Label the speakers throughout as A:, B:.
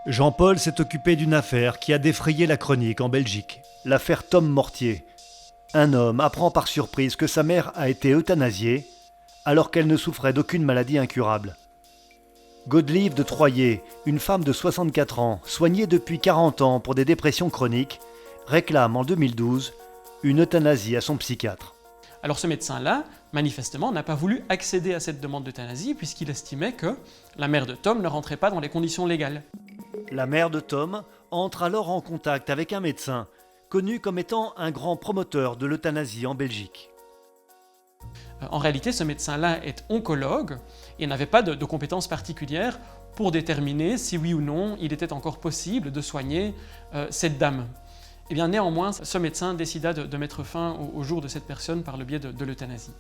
A: Jean-Paul s'est occupé d'une affaire qui a défrayé la chronique en Belgique. L'affaire Tom Mortier. Un homme apprend par surprise que sa mère a été euthanasiée alors qu'elle ne souffrait d'aucune maladie incurable. Godelieve de Troyer, une femme de 64 ans, soignée depuis 40 ans pour des dépressions chroniques, réclame en 2012 une euthanasie à son psychiatre.
B: Alors ce médecin-là, manifestement, n'a pas voulu accéder à cette demande d'euthanasie puisqu'il estimait que la mère de Tom ne rentrait pas dans les conditions légales.
A: La mère de Tom entre alors en contact avec un médecin, connu comme étant un grand promoteur de l'euthanasie en Belgique.
B: En réalité, ce médecin-là est oncologue et n'avait pas de compétences particulières pour déterminer si oui ou non il était encore possible de soigner cette dame. Et bien néanmoins, ce médecin décida de mettre fin au jour de cette personne par le biais de l'euthanasie.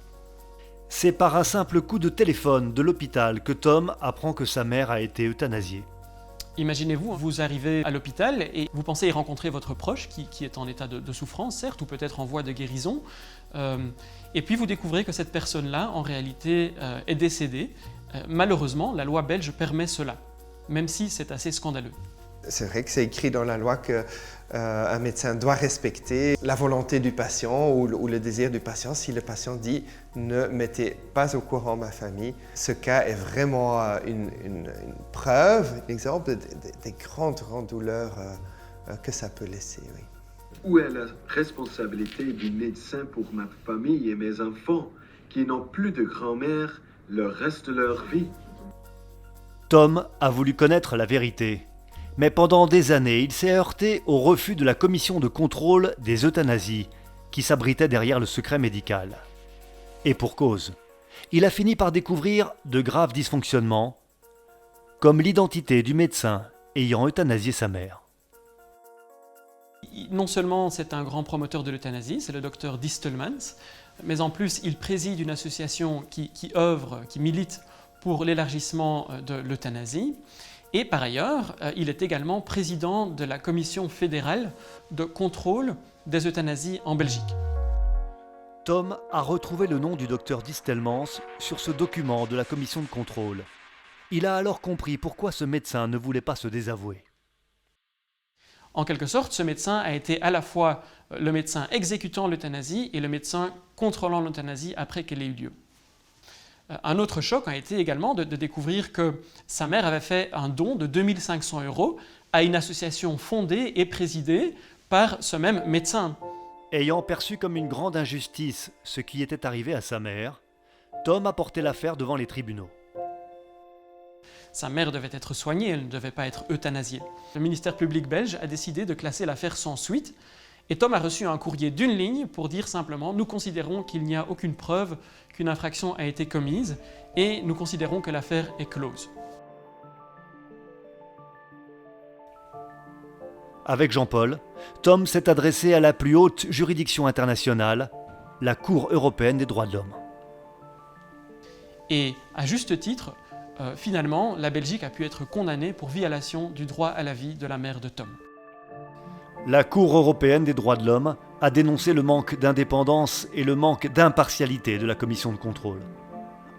A: C'est par un simple coup de téléphone de l'hôpital que Tom apprend que sa mère a été euthanasiée.
B: Imaginez-vous, vous arrivez à l'hôpital et vous pensez y rencontrer votre proche qui est en état de souffrance, certes, ou peut-être en voie de guérison. Et puis vous découvrez que cette personne-là, en réalité, est décédée. Malheureusement, la loi belge permet cela, même si c'est assez scandaleux.
C: C'est vrai que c'est écrit dans la loi qu'un médecin doit respecter la volonté du patient ou le désir du patient. Si le patient dit « ne mettez pas au courant ma famille », ce cas est vraiment une preuve, un exemple des grandes douleurs que ça peut laisser. Oui.
D: Où est la responsabilité du médecin pour ma famille et mes enfants qui n'ont plus de grand-mère le reste de leur vie?
A: Tom a voulu connaître la vérité. Mais pendant des années, il s'est heurté au refus de la commission de contrôle des euthanasies, qui s'abritait derrière le secret médical. Et pour cause, il a fini par découvrir de graves dysfonctionnements, comme l'identité du médecin ayant euthanasié sa mère.
B: Non seulement c'est un grand promoteur de l'euthanasie, c'est le docteur Distelmans, mais en plus il préside une association qui milite pour l'élargissement de l'euthanasie. Et par ailleurs, il est également président de la Commission fédérale de contrôle des euthanasies en Belgique.
A: Tom a retrouvé le nom du docteur Distelmans sur ce document de la commission de contrôle. Il a alors compris pourquoi ce médecin ne voulait pas se désavouer.
B: En quelque sorte, ce médecin a été à la fois le médecin exécutant l'euthanasie et le médecin contrôlant l'euthanasie après qu'elle ait eu lieu. Un autre choc a été également de découvrir que sa mère avait fait un don de 2 500 € à une association fondée et présidée par ce même médecin.
A: Ayant perçu comme une grande injustice ce qui était arrivé à sa mère, Tom a porté l'affaire devant les tribunaux.
B: Sa mère devait être soignée, elle ne devait pas être euthanasiée. Le ministère public belge a décidé de classer l'affaire sans suite et Tom a reçu un courrier d'une ligne pour dire simplement « Nous considérons qu'il n'y a aucune preuve qu'une infraction a été commise et nous considérons que l'affaire est close. »
A: Avec Jean-Paul, Tom s'est adressé à la plus haute juridiction internationale, la Cour européenne des droits de l'homme.
B: Et à juste titre, finalement, la Belgique a pu être condamnée pour violation du droit à la vie de la mère de Tom.
A: La Cour européenne des droits de l'homme a dénoncé le manque d'indépendance et le manque d'impartialité de la commission de contrôle.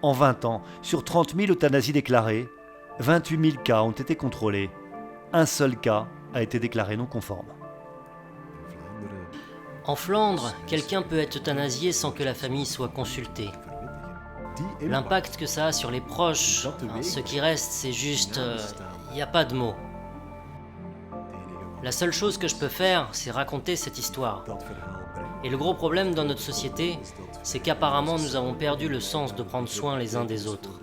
A: En 20 ans, sur 30 000 euthanasies déclarées, 28 000 cas ont été contrôlés. Un seul cas a été déclaré non conforme.
E: En Flandre, quelqu'un peut être euthanasié sans que la famille soit consultée. L'impact que ça a sur les proches, ce qui reste, c'est juste... il n'y a pas de mots. La seule chose que je peux faire, c'est raconter cette histoire. Et le gros problème dans notre société, c'est qu'apparemment nous avons perdu le sens de prendre soin les uns des autres.